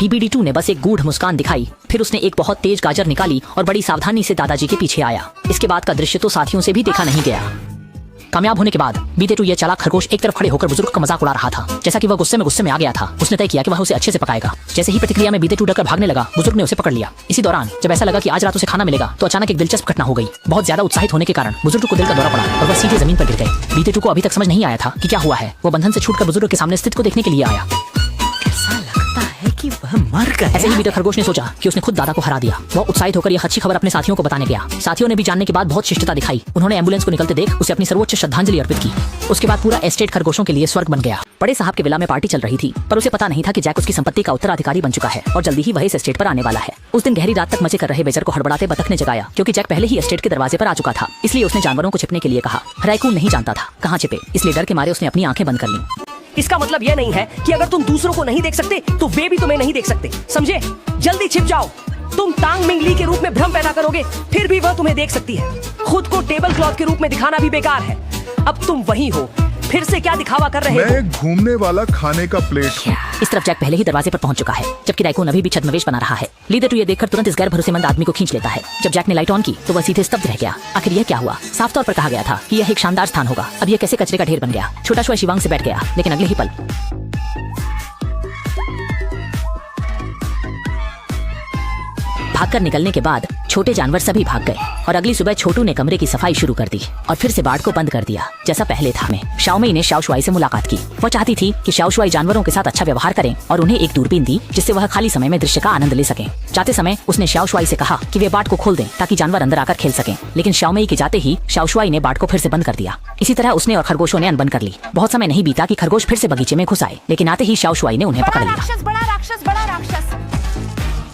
BBD2 ने बस एक गूढ़ मुस्कान दिखाई, फिर उसने एक बहुत तेज गाजर निकाली और बड़ी सावधानी से दादाजी के पीछे आया। इसके बाद का दृश्य तो साथियों से भी देखा नहीं गया। कामयाब होने के बाद BT2 ये चालाक खरगोश एक तरफ खड़े होकर बुजुर्ग का मजाक उड़ा रहा था। जैसा कि वह गुस्से में आ गया था, उसने तय किया कि वह उसे अच्छे से पकाएगा। जैसे ही प्रतिक्रिया में BT2 डरकर भागने लगा, बुजुर्ग ने उसे पकड़ लिया। इसी दौरान जब ऐसा लगा कि आज रात उसे खाना मिलेगा, तो अचानक एक दिलचस्प घटना हो गई। बहुत ज्यादा उत्साहित होने के कारण बुजुर्ग को दिल का दौरा पड़ा और वह सीधे जमीन पर गिर गए। BT2 को अभी तक समझ नहीं आया था कि क्या हुआ है। वो बंधन से छूटकर बुजुर्ग के सामने स्थिति को देखने के लिए आया। कि वह मर गया। ऐसे ही बीटर खरगोश ने सोचा कि उसने खुद दादा को हरा दिया। वह उत्साहित होकर यह अच्छी खबर अपने साथियों को बताने गया। साथियों ने भी जानने के बाद बहुत शिष्टता दिखाई। उन्होंने एम्बुलेंस को निकलते देख उसे अपनी सर्वोच्च श्रद्धांजलि अर्पित की। उसके बाद पूरा एस्टेट खरगोशों के लिए स्वर्ग बन गया। बड़े साहब के विला में पार्टी चल रही थी, पर उसे पता नहीं था कि जैक उसकी संपत्ति का उत्तराधिकारी बन चुका है और जल्दी ही वह इस एस्टेट पर आने वाला है। उस दिन गहरी रात तक मजे कर रहे बेजर को हड़बड़ाते बतख ने जगाया, क्योंकि जैक पहले ही एस्टेट के दरवाजे पर आ चुका था। इसलिए उसने जानवरों को छिपने के लिए कहा। रैकून नहीं जानता था कहाँ छिपे, इसलिए डर के मारे उसने अपनी आंखें बंद कर ली। इसका मतलब यह नहीं है कि अगर तुम दूसरों को नहीं देख सकते तो वे भी तुम्हें नहीं देख सकते, समझे? जल्दी छिप जाओ। तुम तांग मिंग ली के रूप में भ्रम पैदा करोगे, फिर भी वह तुम्हें देख सकती है। खुद को टेबल क्लॉथ के रूप में दिखाना भी बेकार है। अब तुम वही हो, फिर से क्या दिखावा कर रहे हो? मैं एक घूमने वाला खाने का प्लेट हूँ। इस तरफ जैक पहले ही दरवाजे पर पहुंच चुका है, जबकि रैकून अभी भी छद्मवेश बना रहा है। लीडर ये देखकर तुरंत इस गैर भरोसेमंद आदमी को खींच लेता है। जब जैक ने लाइट ऑन की तो वह सीधे स्तब्ध रह गया। आखिर यह क्या हुआ? साफ तौर पर कहा गया था कि यह एक शानदार स्थान होगा। अब यह कैसे कचरे का ढेर बन गया? छोटा शुआ शिवांग से बैठ गया, लेकिन अगले ही पल भागकर निकलने के बाद छोटे जानवर सभी भाग गए और अगली सुबह छोटू ने कमरे की सफाई शुरू कर दी और फिर से बाड़ को बंद कर दिया जैसा पहले था। शाओमेई ने शाओशुआई से मुलाकात की। वह चाहती थी कि शाओशुआई जानवरों के साथ अच्छा व्यवहार करें और उन्हें एक दूरबीन दी जिससे वह खाली समय में दृश्य का आनंद ले सकें। जाते समय उसने शाओशुआई से कहा कि वे बाड़ को खोल दें ताकि जानवर अंदर आकर खेल सकें, लेकिन शाओमेई के जाते ही शाओशुआई ने बाड़ को फिर से बंद कर दिया। इसी तरह उसने और खरगोशों ने अनबन कर ली। बहुत समय नहीं बीता कि खरगोश फिर से बगीचे में घुस आए, लेकिन आते ही शाओशुआई ने उन्हें पकड़ लिया। बड़ा राक्षस,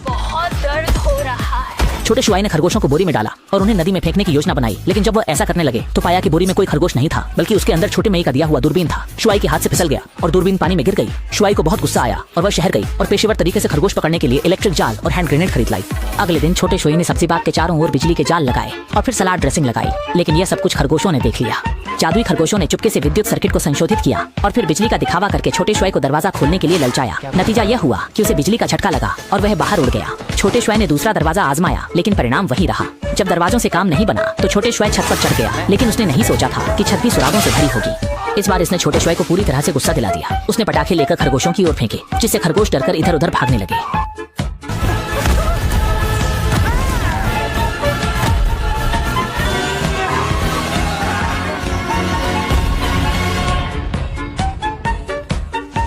बहुत दर्द हो रहा है। छोटे शुआई ने खरगोशों को बोरी में डाला और उन्हें नदी में फेंकने की योजना बनाई, लेकिन जब वह ऐसा करने लगे तो पाया कि बोरी में कोई खरगोश नहीं था, बल्कि उसके अंदर छोटे मई का दिया हुआ दूरबीन था। शुआई के हाथ से फिसल गया और दूरबीन पानी में गिर गई। शुआई को बहुत गुस्सा आया और वह शहर गई और पेशेवर तरीके से खरगोश पकड़ने के लिए इलेक्ट्रिक जाल और हैंड ग्रेनेड खरीद लाई। अगले दिन छोटे शुआई ने सब्जी बाग के चारों ओर बिजली के जाल लगाए और फिर सलाद ड्रेसिंग लगाई, लेकिन यह सब कुछ खरगोशों ने देख लिया। जादुई खरगोशों ने चुपके से विद्युत सर्किट को संशोधित किया और फिर बिजली का दिखावा करके छोटे शुआई को दरवाजा खोलने के लिए ललचाया। नतीजा यह हुआ कि उसे बिजली का झटका लगा और वह बाहर उड़ गया। छोटे शुआई ने दूसरा दरवाजा आजमाया, लेकिन परिणाम वही रहा। जब दरवाजों से काम नहीं बना तो छोटे शुआई छत पर चढ़ गया, लेकिन उसने नहीं सोचा था कि छत भी सुरागों से भरी होगी। इस बार इसने छोटे शुआई को पूरी तरह से गुस्सा दिला दिया। उसने पटाखे लेकर खरगोशों की ओर फेंके, जिससे खरगोश डरकर इधर उधर भागने लगे।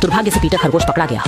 दुर्भाग्य से पीटर खरगोश पकड़ा गया।